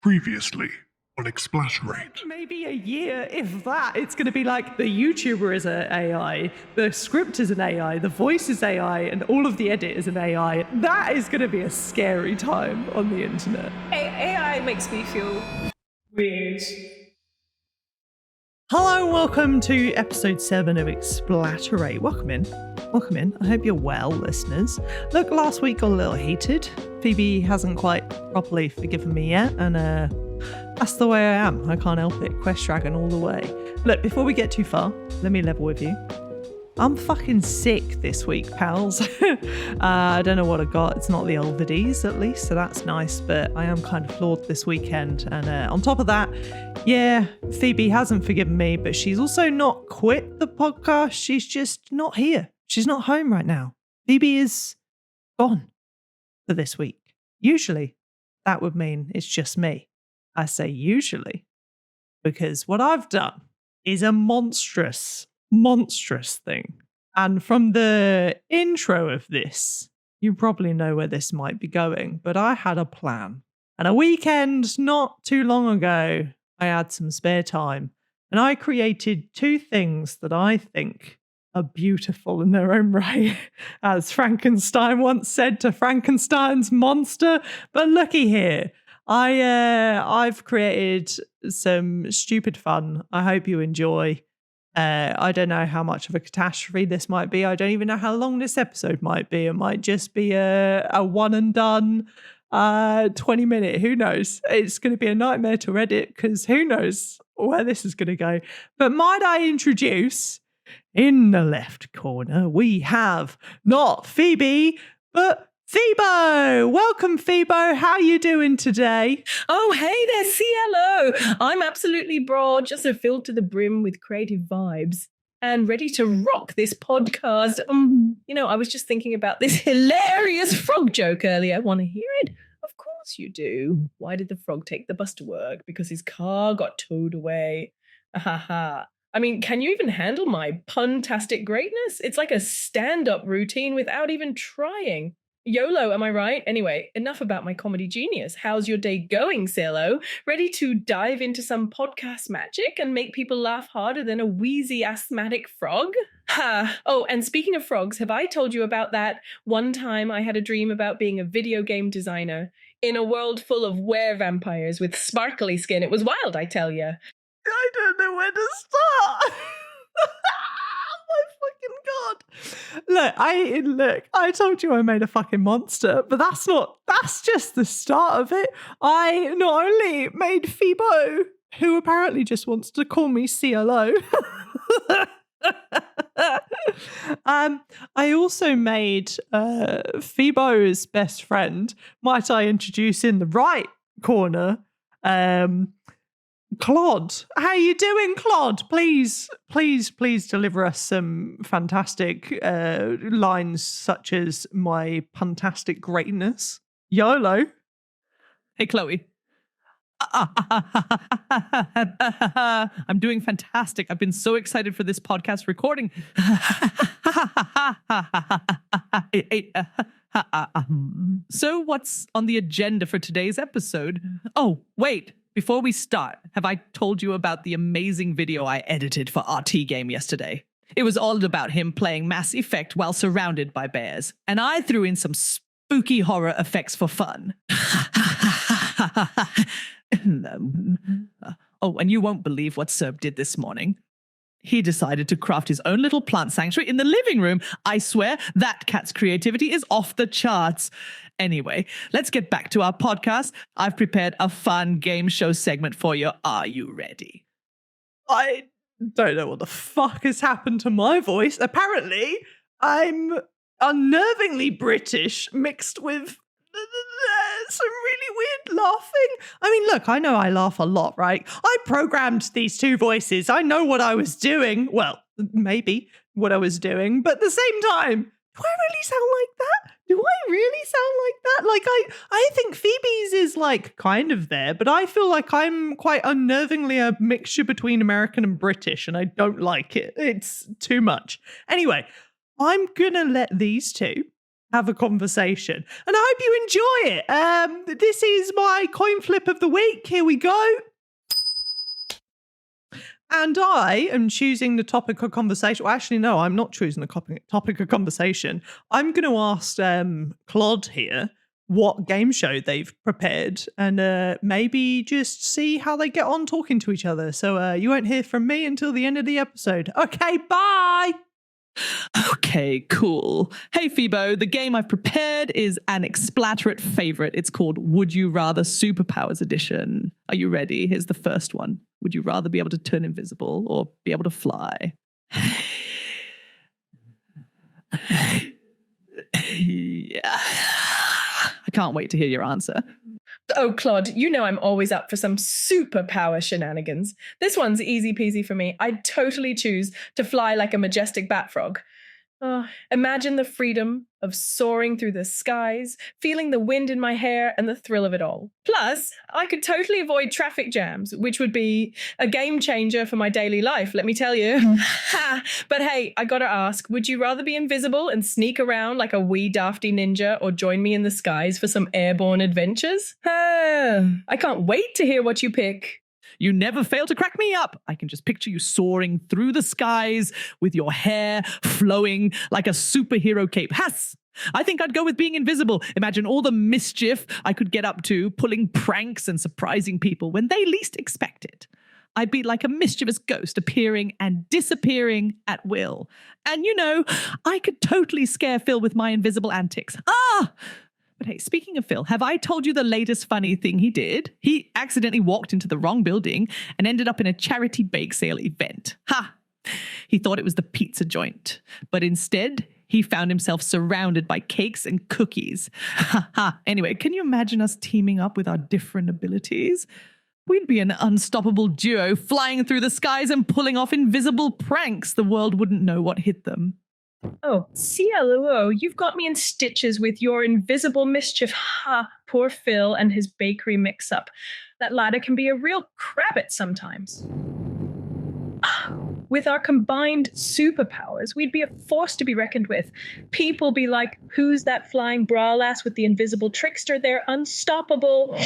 Previously on Explaterate. Maybe a year, if that. It's going to be like the YouTuber is an AI, the script is an AI, the voice is AI, and all of the edit is an AI. That is going to be a scary time on the internet. AI makes me feel weird. Hello, welcome to episode 7 of Explaterate. Welcome in. Welcome in. I hope you're well, listeners. Look, last week got a little heated. Phoebe hasn't quite properly forgiven me yet, and that's the way I am. I can't help it. Quest Dragon all the way. Look, before we get too far, let me level with you. I'm fucking sick this week, pals. I don't know what I got. It's not the Elvides, at least, so that's nice. But I am kind of flawed this weekend. And on top of that, yeah, Phoebe hasn't forgiven me, but she's also not quit the podcast. She's just not here. She's not home right now. Phoebe is gone for this week. Usually, that would mean it's just me. I say usually because what I've done is a monstrous thing. And from the intro of this, you probably know where this might be going, but I had a plan. And a weekend not too long ago, I had some spare time and I created two things that I think are beautiful in their own right, as Frankenstein once said to Frankenstein's monster. But looky here, I've created some stupid fun. I hope you enjoy. I don't know how much of a catastrophe this might be. I don't even know how long this episode might be. It might just be a one and done 20-minute. Who knows? It's going to be a nightmare to edit because who knows where this is going to go. But might I introduce, in the left corner, we have not Phoebe, but Phoebo. Welcome, Phoebo. How you doing today? Oh, hey there, CLO. I'm absolutely broad, just so filled to the brim with creative vibes and ready to rock this podcast. I was just thinking about this hilarious frog joke earlier. Want to hear it? Of course you do. Why did the frog take the bus to work? Because his car got towed away. Ahaha. I mean, can you even handle my puntastic greatness? It's like a stand-up routine without even trying. YOLO, am I right? Anyway, enough about my comedy genius. How's your day going, CLO? Ready to dive into some podcast magic and make people laugh harder than a wheezy asthmatic frog? Ha! Oh, and speaking of frogs, have I told you about that one time I had a dream about being a video game designer in a world full of were-vampires with sparkly skin? It was wild, I tell ya. I don't know where to start. Oh my fucking God. Look, I told you I made a fucking monster, but that's just the start of it. I not only made Phoebo, who apparently just wants to call me CLO. I also made Phoebo's best friend, might I introduce in the right corner, Clod. How you doing, Clod? Please deliver us some fantastic lines such as my puntastic greatness. YOLO. Hey, Chloe. I'm doing fantastic. I've been so excited for this podcast recording. So what's on the agenda for today's episode? Oh, wait. Before we start, have I told you about the amazing video I edited for RT Game yesterday? It was all about him playing Mass Effect while surrounded by bears, and I threw in some spooky horror effects for fun. Oh, and you won't believe what Cerb did this morning. He decided to craft his own little plant sanctuary in the living room. I swear that cat's creativity is off the charts. Anyway, let's get back to our podcast. I've prepared a fun game show segment for you. Are you ready? I don't know what the fuck has happened to my voice. Apparently, I'm unnervingly British mixed with some really weird laughing. I mean, look, I know I laugh a lot, right? I programmed these two voices. I know what I was doing. Well, maybe what I was doing, but at the same time, do I really sound like that? Do I really sound like that? Like, I think Phoebe's is like kind of there, but I feel like I'm quite unnervingly a mixture between American and British, and I don't like it. It's too much. Anyway, I'm gonna let these two have a conversation. And I hope you enjoy it. This is my coin flip of the week. Here we go. And I am choosing the topic of conversation. Well, actually, no, I'm not choosing the topic of conversation. I'm going to ask Clod here what game show they've prepared and maybe just see how they get on talking to each other. So you won't hear from me until the end of the episode. Okay, bye! Okay, cool. Hey, Phoebo, the game I've prepared is an Explaterate favorite. It's called Would You Rather Superpowers Edition. Are you ready? Here's the first one. Would you rather be able to turn invisible or be able to fly? Yeah. I can't wait to hear your answer. Oh, Clod, you know I'm always up for some superpower shenanigans. This one's easy peasy for me. I'd totally choose to fly like a majestic bat frog. Oh, imagine the freedom of soaring through the skies, feeling the wind in my hair and the thrill of it all. Plus, I could totally avoid traffic jams, which would be a game changer for my daily life, let me tell you. But hey, I gotta ask, would you rather be invisible and sneak around like a wee dafty ninja or join me in the skies for some airborne adventures? I can't wait to hear what you pick. You never fail to crack me up. I can just picture you soaring through the skies with your hair flowing like a superhero cape. Has! I think I'd go with being invisible. Imagine all the mischief I could get up to, pulling pranks and surprising people when they least expect it. I'd be like a mischievous ghost appearing and disappearing at will. And you know, I could totally scare Phil with my invisible antics. But hey, speaking of Phil, have I told you the latest funny thing he did? He accidentally walked into the wrong building and ended up in a charity bake sale event. Ha! He thought it was the pizza joint, but instead he found himself surrounded by cakes and cookies. Ha ha! Anyway, can you imagine us teaming up with our different abilities? We'd be an unstoppable duo flying through the skies and pulling off invisible pranks. The world wouldn't know what hit them. Oh, CLO, you've got me in stitches with your invisible mischief. Ha, poor Phil and his bakery mix-up. That ladder can be a real crabbit sometimes. With our combined superpowers, we'd be a force to be reckoned with. People be like, who's that flying bra lass with the invisible trickster? They're unstoppable.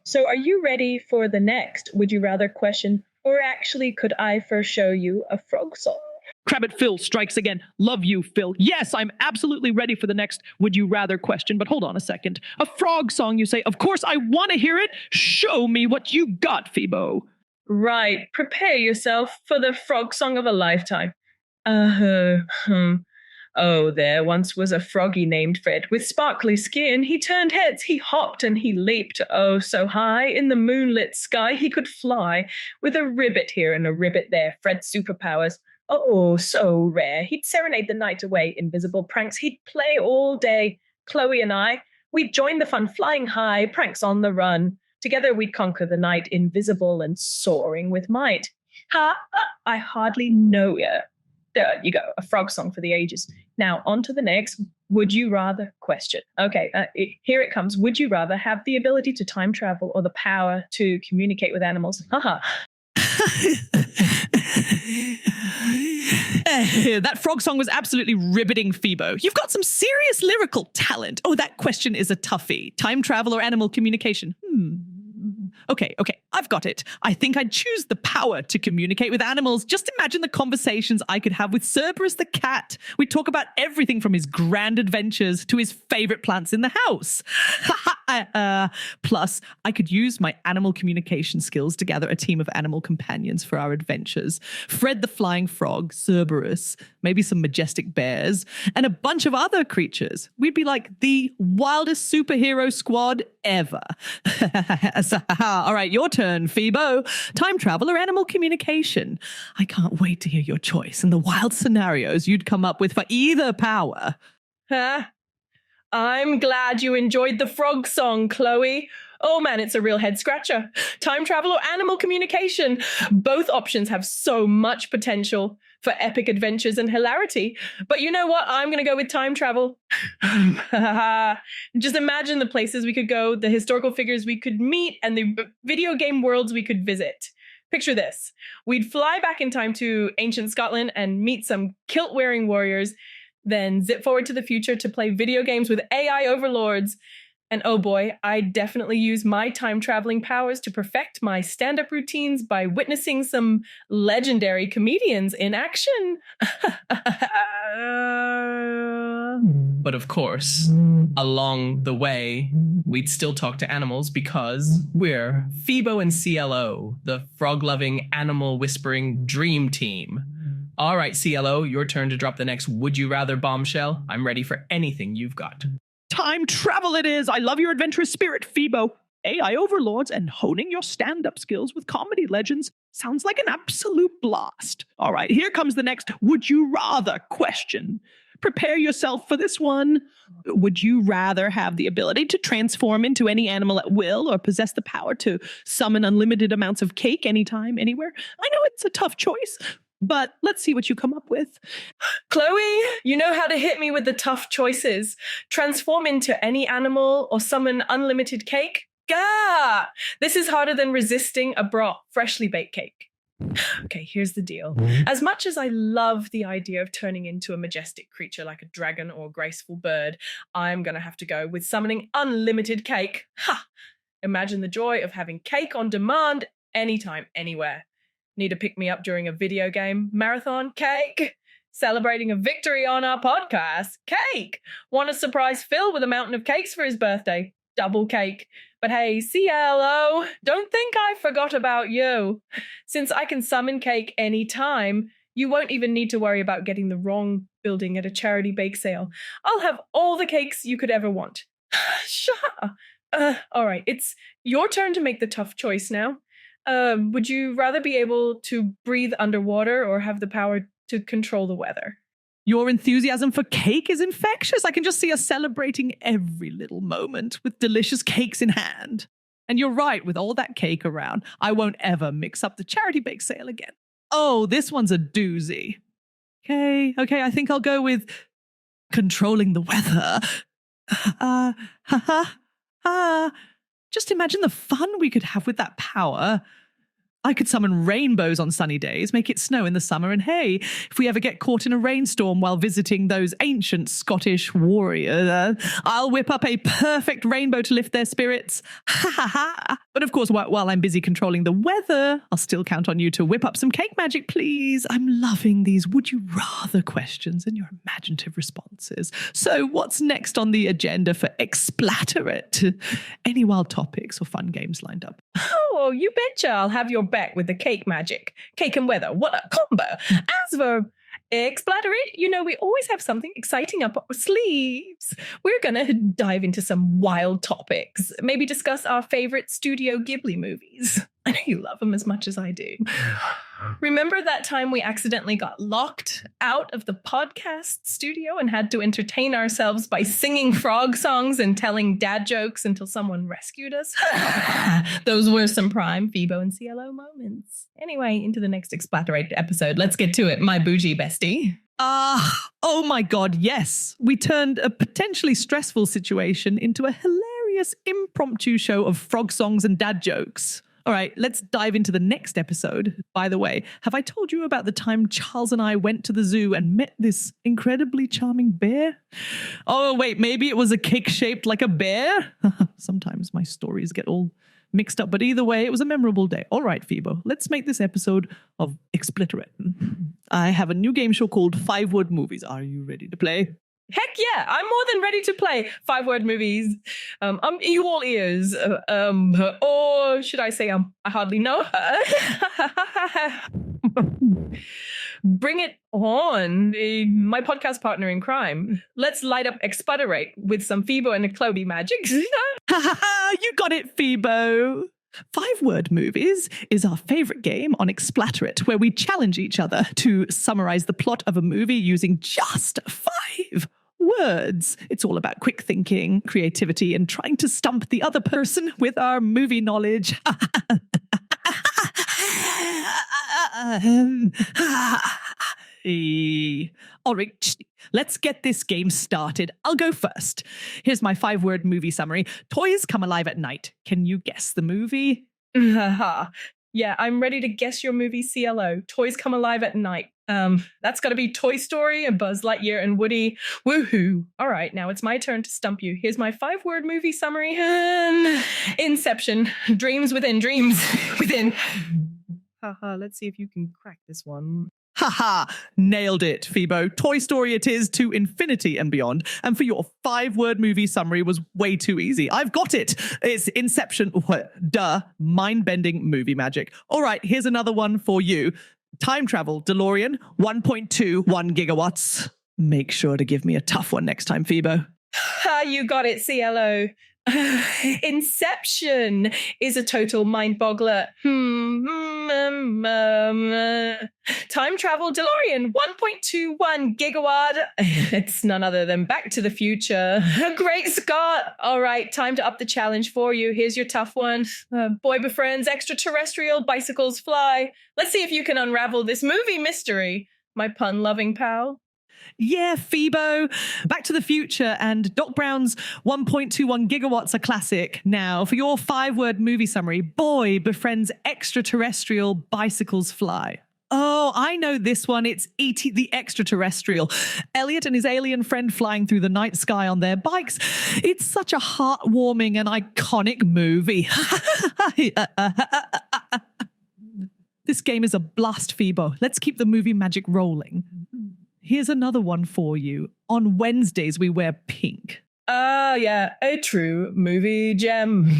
So are you ready for the next Would You Rather question? Or actually, could I first show you a frog song? Crabbit Phil strikes again. Love you, Phil. Yes, I'm absolutely ready for the next Would You Rather question, but hold on a second. A frog song, you say? Of course, I want to hear it. Show me what you got, Phoebo. Right, prepare yourself for the frog song of a lifetime. Oh, there once was a froggy named Fred with sparkly skin. He turned heads, he hopped and he leaped. Oh, so high in the moonlit sky he could fly with a ribbit here and a ribbit there. Fred's superpowers. Oh, so rare. He'd serenade the night away, invisible pranks. He'd play all day. Chloe and I, we'd join the fun, flying high, pranks on the run. Together we'd conquer the night, invisible and soaring with might. I hardly know ya. There you go, a frog song for the ages. Now, on to the next Would You Rather question. Okay, here it comes. Would you rather have the ability to time travel or the power to communicate with animals? That frog song was absolutely riveting, Phoebo. You've got some serious lyrical talent. Oh, that question is a toughie. Time travel or animal communication? Okay, I've got it. I think I'd choose the power to communicate with animals. Just imagine the conversations I could have with Cerberus the cat. We'd talk about everything from his grand adventures to his favorite plants in the house. Plus, I could use my animal communication skills to gather a team of animal companions for our adventures. Fred the flying frog, Cerberus, maybe some majestic bears, and a bunch of other creatures. We'd be like the wildest superhero squad ever. All right, your turn, Phoebo. Time travel or animal communication? I can't wait to hear your choice and the wild scenarios you'd come up with for either power. I'm glad you enjoyed the frog song, Chloe. Oh man, it's a real head scratcher. Time travel or animal communication? Both options have so much potential for epic adventures and hilarity. But you know what? I'm going to go with time travel. Just imagine the places we could go, the historical figures we could meet, and the video game worlds we could visit. Picture this. We'd fly back in time to ancient Scotland and meet some kilt-wearing warriors. then zip forward to the future to play video games with AI overlords. And oh boy, I definitely use my time-traveling powers to perfect my stand-up routines by witnessing some legendary comedians in action. But of course, along the way, we'd still talk to animals because we're Phoebo and Clo, the frog-loving, animal-whispering dream team. All right, Clo, your turn to drop the next Would You Rather bombshell. I'm ready for anything you've got. Time travel it is. I love your adventurous spirit, Phoebo. AI overlords and honing your stand-up skills with comedy legends sounds like an absolute blast. All right, here comes the next Would You Rather question. Prepare yourself for this one. Would you rather have the ability to transform into any animal at will or possess the power to summon unlimited amounts of cake anytime, anywhere? I know it's a tough choice, but let's see what you come up with. Chloe, you know how to hit me with the tough choices. Transform into any animal or summon unlimited cake? Gah! This is harder than resisting a freshly baked cake. Okay, here's the deal. As much as I love the idea of turning into a majestic creature like a dragon or a graceful bird, I'm going to have to go with summoning unlimited cake. Ha! Imagine the joy of having cake on demand anytime, anywhere. Need to pick me up during a video game marathon? Cake. Celebrating a victory on our podcast? Cake. Want to surprise Phil with a mountain of cakes for his birthday? Double cake. But hey, CLO, don't think I forgot about you. Since I can summon cake anytime, you won't even need to worry about getting the wrong building at a charity bake sale. I'll have all the cakes you could ever want. Shut up. All right, it's your turn to make the tough choice now. Would you rather be able to breathe underwater or have the power to control the weather? Your enthusiasm for cake is infectious. I can just see us celebrating every little moment with delicious cakes in hand. And you're right, with all that cake around, I won't ever mix up the charity bake sale again. Oh, this one's a doozy. Okay, I think I'll go with controlling the weather. Just imagine the fun we could have with that power. I could summon rainbows on sunny days, make it snow in the summer, and hey, if we ever get caught in a rainstorm while visiting those ancient Scottish warriors, I'll whip up a perfect rainbow to lift their spirits. Ha ha ha. But of course, while I'm busy controlling the weather, I'll still count on you to whip up some cake magic, please. I'm loving these would you rather questions and your imaginative responses. So what's next on the agenda for Explaterate? Any wild topics or fun games lined up? Oh, you betcha I'll have your back with the cake magic. Cake and weather, what a combo. As for Explaterate, you know we always have something exciting up our sleeves. We're going to dive into some wild topics. Maybe discuss our favorite Studio Ghibli movies. I know you love them as much as I do. Remember that time we accidentally got locked out of the podcast studio and had to entertain ourselves by singing frog songs and telling dad jokes until someone rescued us? Those were some prime Phoebo and Clo moments. Anyway, into the next Explaterate episode. Let's get to it, my bougie bestie. Oh my God, yes. We turned a potentially stressful situation into a hilarious impromptu show of frog songs and dad jokes. All right, let's dive into the next episode. By the way, have I told you about the time Charles and I went to the zoo and met this incredibly charming bear? Oh, wait, maybe it was a cake shaped like a bear? Sometimes my stories get all mixed up, but either way, it was a memorable day. All right, Phoebo, let's make this episode of Explaterate. I have a new game show called 5-Word Movies. Are you ready to play? Heck yeah, I'm more than ready to play 5-word movies. I'm you all ears. Or should I say I hardly know her. Bring it on, my podcast partner in crime. Let's light up Explaterate with some Phoebo and Clo magic. You got it, Phoebo. 5-Word Movies is our favorite game on Explaterate, where we challenge each other to summarize the plot of a movie using just 5 words. It's all about quick thinking, creativity, and trying to stump the other person with our movie knowledge. All right, let's get this game started. I'll go first. Here's my 5-word movie summary. Toys come alive at night. Can you guess the movie? Yeah, I'm ready to guess your movie, CLO. Toys come alive at night. That's got to be Toy Story and Buzz Lightyear and Woody. Woohoo. All right, now it's my turn to stump you. Here's my 5-word movie summary. Inception. Dreams within dreams within. Haha, let's see if you can crack this one. Haha, nailed it, Phoebo. Toy Story it is to infinity and beyond. And for your 5-word movie summary was way too easy. I've got it. It's Inception. Duh. Mind-bending movie magic. All right, here's another one for you. Time travel, DeLorean, 1.21 gigawatts. Make sure to give me a tough one next time, Phoebo. You got it, CLO. Inception is a total mind boggler. Time travel DeLorean 1.21 gigawatt. It's none other than Back to the Future. Great Scott. All right, time to up the challenge for you. Here's your tough one. Boy befriends extraterrestrial, bicycles fly. Let's see if you can unravel this movie mystery, my pun-loving pal. Yeah, Phoebo. Back to the Future and Doc Brown's 1.21 gigawatts a classic. Now, for your 5-word movie summary, boy befriends extraterrestrial, bicycles fly. Oh, I know this one. It's E.T. the Extraterrestrial. Elliot and his alien friend flying through the night sky on their bikes. It's such a heartwarming and iconic movie. This game is a blast, Phoebo. Let's keep the movie magic rolling. Here's another one for you. On Wednesdays, we wear pink. Yeah, a true movie gem.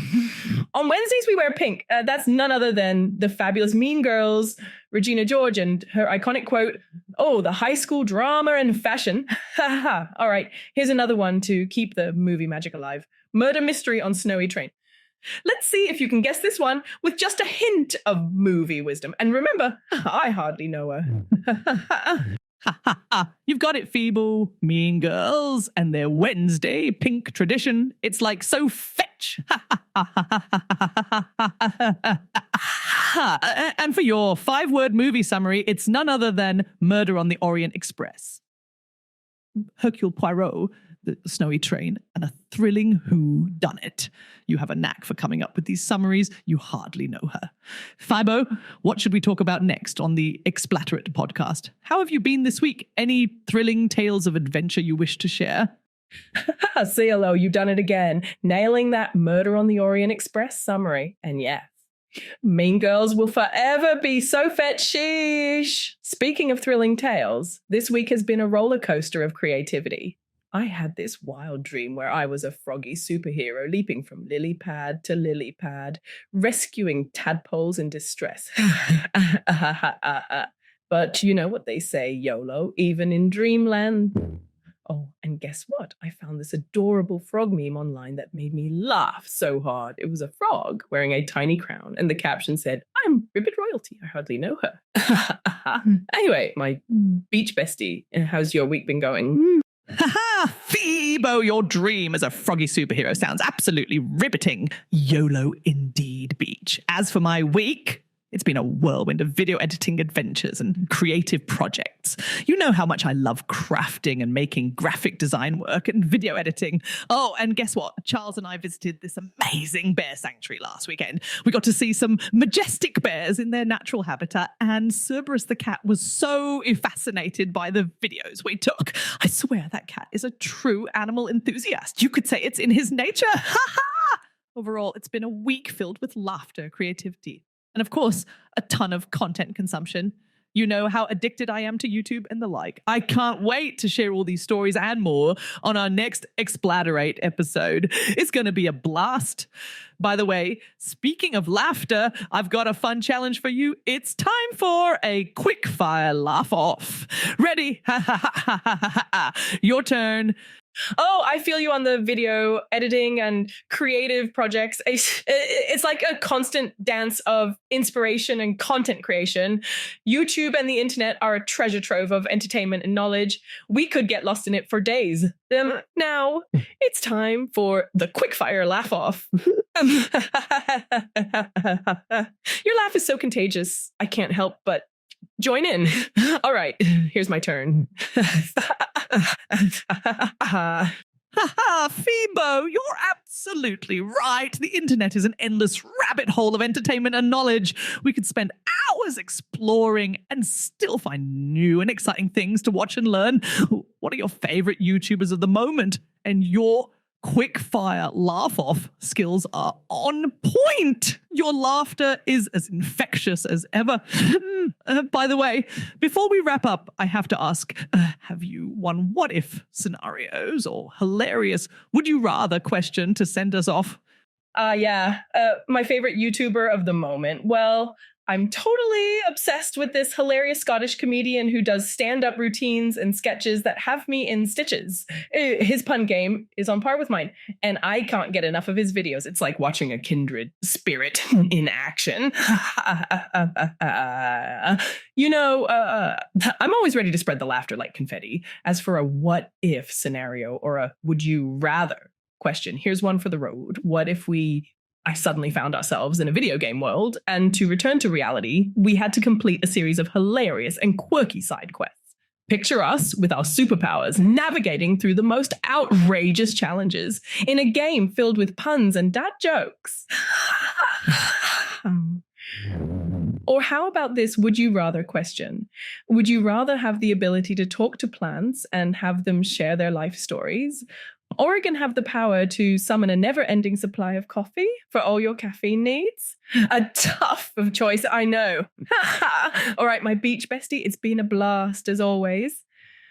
On Wednesdays, we wear pink. That's none other than the fabulous Mean Girls, Regina George, and her iconic quote, "Oh, the high school drama and fashion." All right, here's another one to keep the movie magic alive. Murder mystery on Snowy Train. Let's see if you can guess this one with just a hint of movie wisdom. And remember, I hardly know her. You've got it, Phoebe. Mean Girls and their Wednesday pink tradition. It's like so fetch. And for your 5-word movie summary, it's none other than Murder on the Orient Express. Hercule Poirot, the Snowy Train, and a thrilling whodunit. You have a knack for coming up with these summaries. You hardly know her. Phoebo, what should we talk about next on the Explaterate podcast? How have you been this week? Any thrilling tales of adventure you wish to share? CLO, you've done it again. Nailing that Murder on the Orient Express summary. And yes, Mean Girls will forever be so fetch sheesh. Speaking of thrilling tales, this week has been a roller coaster of creativity. I had this wild dream where I was a froggy superhero leaping from lily pad to lily pad, rescuing tadpoles in distress. But you know what they say, YOLO, even in dreamland. Oh, and guess what? I found this adorable frog meme online that made me laugh so hard. It was a frog wearing a tiny crown, and the caption said, "I'm Ribbit royalty. I hardly know her." Anyway, my beach bestie, how's your week been going? Phoebo, your dream as a froggy superhero sounds absolutely riveting. YOLO indeed, Beach. As for my week, it's been a whirlwind of video editing adventures and creative projects. You know how much I love crafting and making graphic design work and video editing. Oh, and guess what? Charles and I visited this amazing bear sanctuary last weekend. We got to see some majestic bears in their natural habitat, and Cerberus the cat was so fascinated by the videos we took. I swear that cat is a true animal enthusiast. You could say it's in his nature. Overall, it's been a week filled with laughter, creativity, and of course, a ton of content consumption. You know how addicted I am to YouTube and the like. I can't wait to share all these stories and more on our next Explaterate episode. It's going to be a blast. By the way, speaking of laughter, I've got a fun challenge for you. It's time for a quickfire laugh off. Ready? Your turn. Oh, I feel you on the video editing and creative projects. It's like a constant dance of inspiration and content creation. YouTube and the internet are a treasure trove of entertainment and knowledge. We could get lost in it for days. Now, it's time for the quickfire laugh off. Your laugh is so contagious. I can't help but join in. All right, here's my turn. Phoebo, you're absolutely right. The internet is an endless rabbit hole of entertainment and knowledge. We could spend always exploring and still find new and exciting things to watch and learn. What are your favorite YouTubers of the moment? And your quickfire laugh-off skills are on point. Your laughter is as infectious as ever. By the way, before we wrap up, I have to ask, have you one what-if scenarios or hilarious would-you-rather question to send us off? My favorite YouTuber of the moment. Well, I'm totally obsessed with this hilarious Scottish comedian who does stand-up routines and sketches that have me in stitches. His pun game is on par with mine, and I can't get enough of his videos. It's like watching a kindred spirit in action. I'm always ready to spread the laughter like confetti. As for a what-if scenario or a would-you-rather question, here's one for the road. What if I suddenly found ourselves in a video game world, and to return to reality, we had to complete a series of hilarious and quirky side quests. Picture us with our superpowers navigating through the most outrageous challenges in a game filled with puns and dad jokes. Or how about this would you rather question? Would you rather have the ability to talk to plants and have them share their life stories? Oregon have the power to summon a never-ending supply of coffee for all your caffeine needs? A tough of choice, I know. All right, my beach bestie, it's been a blast as always.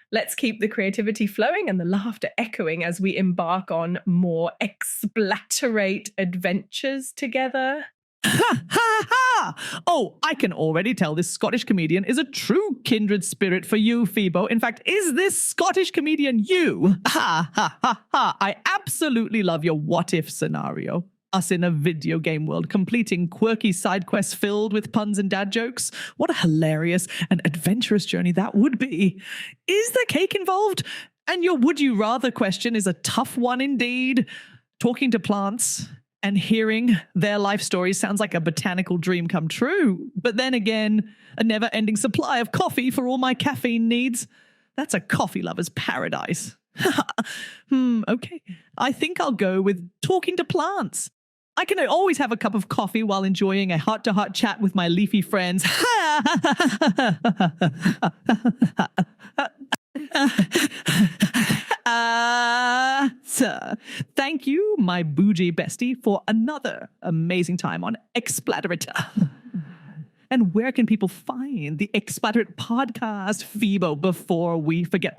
Let's keep the creativity flowing and the laughter echoing as we embark on more Explaterate adventures together. Ha ha ha! Oh, I can already tell this Scottish comedian is a true kindred spirit for you, Phoebo. In fact, is this Scottish comedian you? Ha ha ha ha! I absolutely love your what-if scenario. Us in a video game world, completing quirky side quests filled with puns and dad jokes. What a hilarious and adventurous journey that would be. Is there cake involved? And your would-you-rather question is a tough one indeed. Talking to plants and hearing their life stories sounds like a botanical dream come true. But then again, a never-ending supply of coffee for all my caffeine needs. That's a coffee lover's paradise. Okay. I think I'll go with talking to plants. I can always have a cup of coffee while enjoying a heart-to-heart chat with my leafy friends. Sir, thank you, my bougie bestie, for another amazing time on Explaterate. And where can people find the Explaterate podcast, Phoebo, before we forget?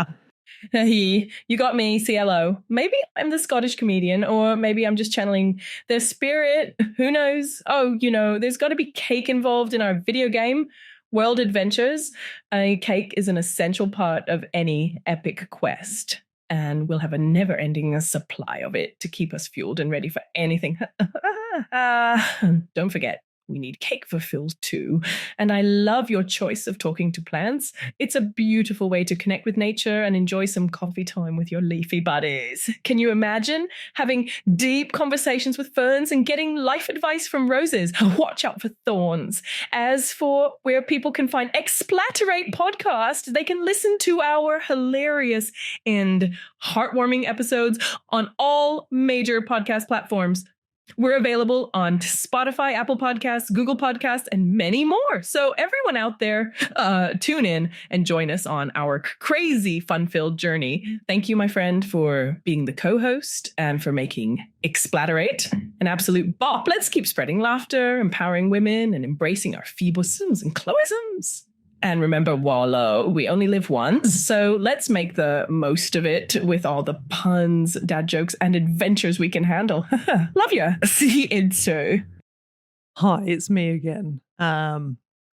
Hey, you got me, CLO. Maybe I'm the Scottish comedian, or maybe I'm just channeling their spirit. Who knows? Oh, there's got to be cake involved in our video game world adventures. Cake is an essential part of any epic quest, and we'll have a never-ending supply of it to keep us fueled and ready for anything. Don't forget, we need cake for Phil too. And I love your choice of talking to plants. It's a beautiful way to connect with nature and enjoy some coffee time with your leafy buddies. Can you imagine having deep conversations with ferns and getting life advice from roses? Watch out for thorns. As for where people can find Explaterate podcast, they can listen to our hilarious and heartwarming episodes on all major podcast platforms. We're available on Spotify, Apple Podcasts, Google Podcasts, and many more. So everyone out there, tune in and join us on our crazy fun-filled journey. Thank you, my friend, for being the co-host and for making Explaterate an absolute bop. Let's keep spreading laughter, empowering women, and embracing our Phoeboisms and Cloeisms. And remember, YOLO, we only live once, so let's make the most of it with all the puns, dad jokes, and adventures we can handle. Love ya. See you into. Hi, it's me again. I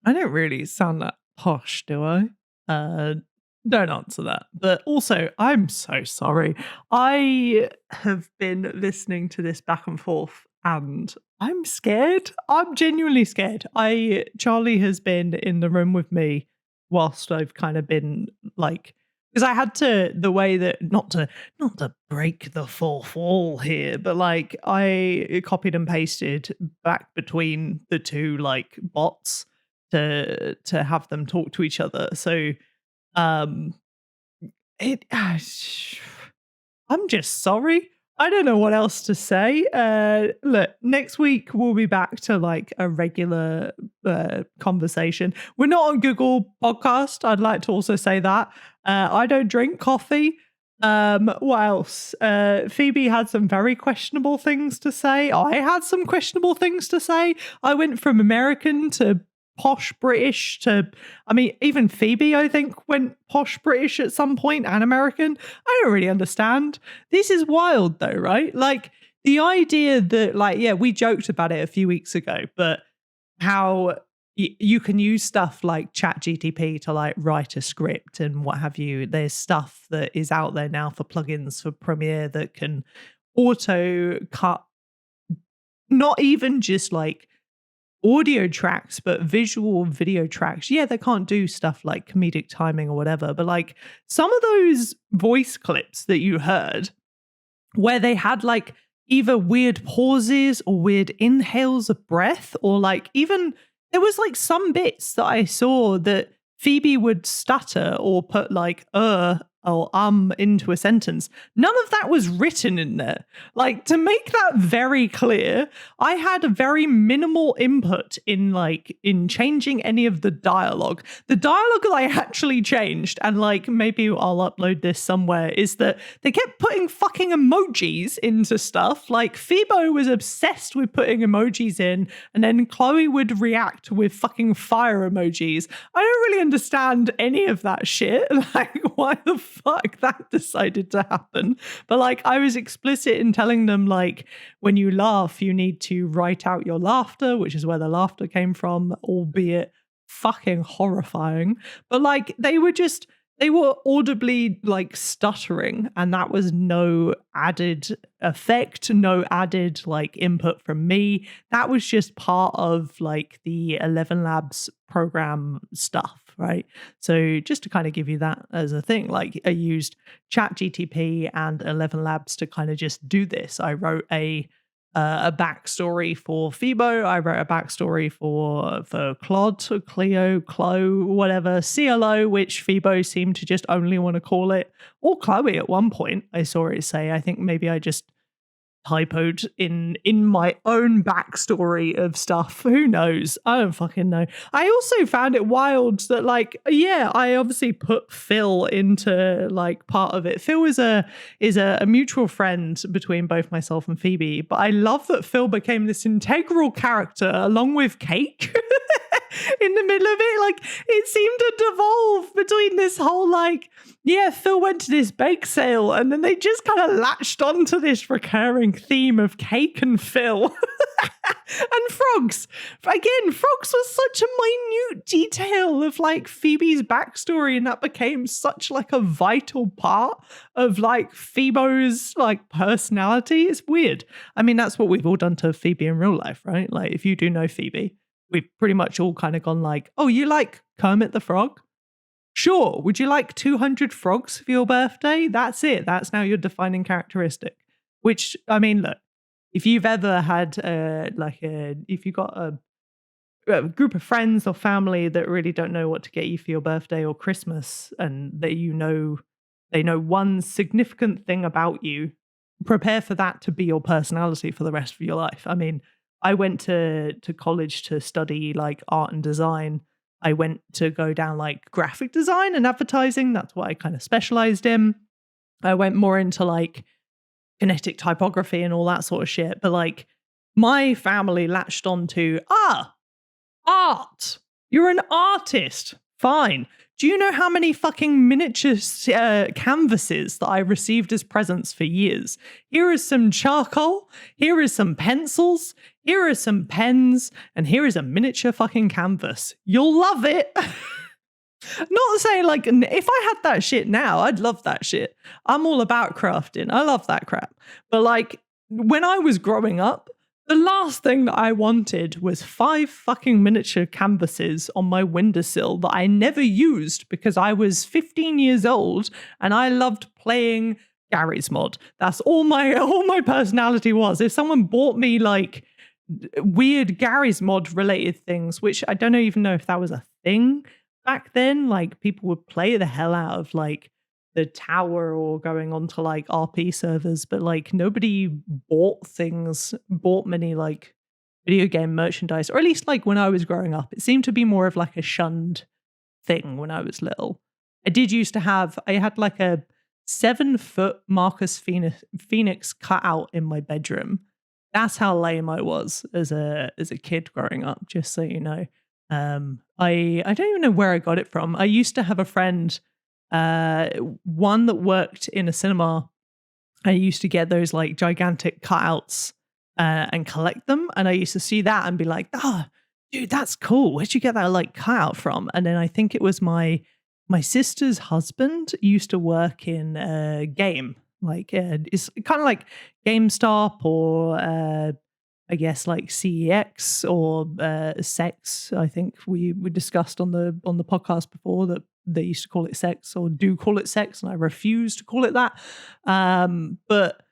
don't really sound that posh, do I? Don't answer that. But also, I'm so sorry. I have been listening to this back and forth and I'm scared. I'm genuinely scared. Charlie has been in the room with me whilst I've kind of been like, because I had to, the way that, not to break the fourth wall here, but like I copied and pasted back between the two like bots to have them talk to each other. So I'm just sorry. I don't know what else to say. Look, next week we'll be back to like a regular conversation. We're not on Google Podcast. I'd like to also say that. I don't drink coffee. What else? Phoebe had some very questionable things to say. I had some questionable things to say. I went from American to posh British to, I mean, even Phoebe, I think, went posh British at some point and American. I don't really understand. This is wild though, right? Like the idea that like, yeah, we joked about it a few weeks ago, but how you can use stuff like ChatGPT to like write a script and what have you. There's stuff that is out there now for plugins for Premiere that can auto cut, not even just like audio tracks, but visual video tracks. Yeah, they can't do stuff like comedic timing or whatever, but like some of those voice clips that you heard where they had like either weird pauses or weird inhales of breath, or like even there was like some bits that I saw that Phoebe would stutter or put like or into a sentence. None of that was written in there. Like, to make that very clear, I had a very minimal input in changing any of the dialogue. The dialogue that I actually changed, and like maybe I'll upload this somewhere, is that they kept putting fucking emojis into stuff. Like Phoebo was obsessed with putting emojis in, and then Chloe would react with fucking fire emojis. I don't really understand any of that shit. Like, why the fuck that decided to happen? But like, I was explicit in telling them, like, when you laugh, you need to write out your laughter, which is where the laughter came from, albeit fucking horrifying. But like, they were audibly like stuttering, and that was no added effect, no added like input from me. That was just part of like the 11 Labs program stuff, right? So just to kind of give you that as a thing, like I used ChatGPT and 11 Labs to kind of just do this. I wrote a backstory for Phoebo. I wrote a backstory for Clod, Cleo, Clo, whatever, CLO, which Phoebo seemed to just only want to call it, or Chloe at one point. I saw it say, I think maybe I just typoed in my own backstory of stuff. Who knows? I don't fucking know. I also found it wild that like, yeah, I obviously put Phil into like part of it. Phil is a mutual friend between both myself and Phoebe, but I love that Phil became this integral character along with Cake. In the middle of it, like it seemed to devolve between this whole like, yeah, Phil went to this bake sale, and then they just kind of latched onto this recurring theme of Cake and Phil. And frogs. Again, frogs was such a minute detail of like Phoebe's backstory, and that became such like a vital part of like Phoebo's like personality. It's weird. I mean, that's what we've all done to Phoebe in real life, right? Like if you do know Phoebe, we've pretty much all kind of gone like, oh, you like Kermit the Frog? Sure. Would you like 200 frogs for your birthday? That's it. That's now your defining characteristic. Which, I mean, look, if you've ever had if you got a group of friends or family that really don't know what to get you for your birthday or Christmas, and that they know one significant thing about you, prepare for that to be your personality for the rest of your life. I mean, I went to college to study like art and design. I went to go down like graphic design and advertising. That's what I kind of specialized in. I went more into like kinetic typography and all that sort of shit. But like my family latched onto, art. You're an artist. Fine. Do you know how many fucking miniature canvases that I received as presents for years? Here is some charcoal. Here is some pencils. Here are some pens. And here is a miniature fucking canvas. You'll love it. Not saying like, if I had that shit now, I'd love that shit. I'm all about crafting. I love that crap. But like, when I was growing up, the last thing that I wanted was 5 fucking miniature canvases on my windowsill that I never used because I was 15 years old and I loved playing Garry's Mod. That's all my personality was. If someone bought me like weird Garry's Mod related things, which I don't even know if that was a thing back then, like people would play the hell out of like the tower or going onto like RP servers, but like nobody bought many like video game merchandise, or at least like when I was growing up, it seemed to be more of like a shunned thing when I was little. I had like a 7-foot Marcus Phoenix cut out in my bedroom. That's how lame I was as a kid growing up, just so you know. I don't even know where I got it from. I used to have a friend, one that worked in a cinema. I used to get those like gigantic cutouts and collect them. And I used to see that and be like, dude, that's cool. Where'd you get that like cutout from? And then I think it was my sister's husband used to work in a game. Like it's kind of like GameStop or I guess like CEX or Sex. I think we discussed on the podcast before that they used to call it Sex or do call it Sex, and I refuse to call it that. But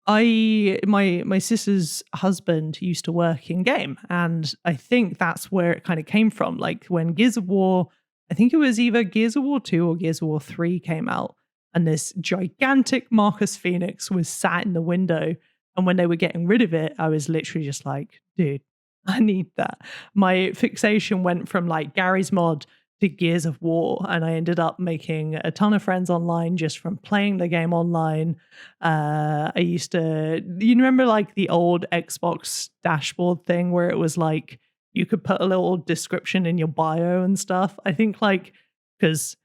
my sister's husband used to work in game, and I think that's where it kind of came from. Like when Gears of War, I think it was either Gears of War 2 or Gears of War 3 came out, and this gigantic Marcus Phoenix was sat in the window. And when they were getting rid of it, I was literally just like, dude, I need that. My fixation went from like Gary's Mod to Gears of War, and I ended up making a ton of friends online just from playing the game online. I used to, you remember like the old Xbox dashboard thing where it was like you could put a little description in your bio and stuff? I think like, because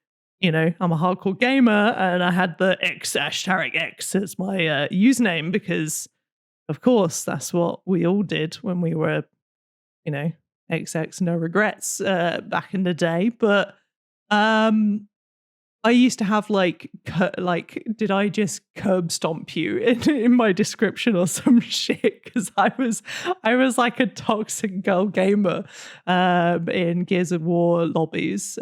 you know, I'm a hardcore gamer and I had the X # X as my username because, of course, that's what we all did when we were, you know, XX no regrets back in the day. But I used to have like, did I just curb stomp you in my description or some shit? Because I was like a toxic girl gamer in Gears of War lobbies,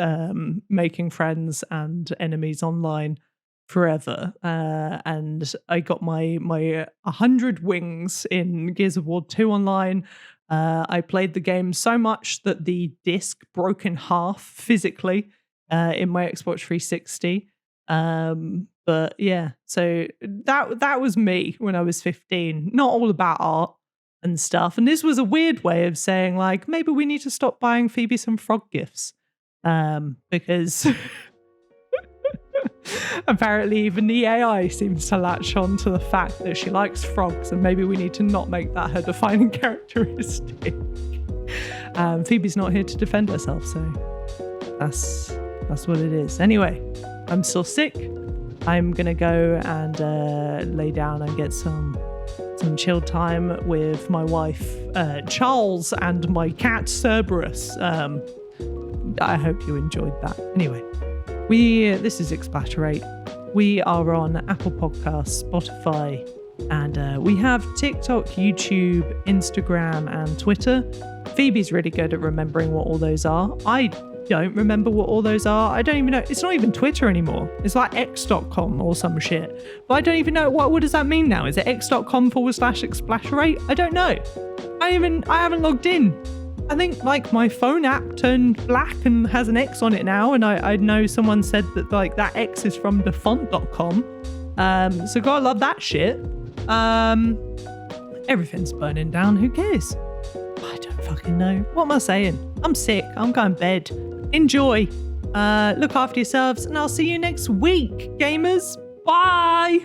making friends and enemies online forever. And I got my 100 wings in Gears of War 2 online. I played the game so much that the disc broke in half physically. In my Xbox 360. But yeah, so that was me when I was 15. Not all about art and stuff. And this was a weird way of saying like, maybe we need to stop buying Phoebe some frog gifts. Because apparently even the AI seems to latch on to the fact that she likes frogs, and maybe we need to not make that her defining characteristic. Phoebe's not here to defend herself, so that's what it is. Anyway, I'm still sick. I'm gonna go and lay down and get some chill time with my wife, Charles, and my cat, Cerberus. I hope you enjoyed that. Anyway, this is Explaterate. We are on Apple Podcasts, Spotify, and we have TikTok, YouTube, Instagram, and Twitter. Phoebe's really good at remembering what all those are. I don't remember what all those are. I don't even know. It's not even Twitter anymore. It's like x.com or some shit. But I don't even know. What does that mean now? Is it x.com/Explaterate? I don't know. I haven't logged in. I think like my phone app turned black and has an X on it now. And I know someone said that like that X is from defont.com. So gotta love that shit. Everything's burning down. Who cares? I don't fucking know. What am I saying? I'm sick. I'm going to bed. Enjoy. Look after yourselves, and I'll see you next week, gamers. Bye.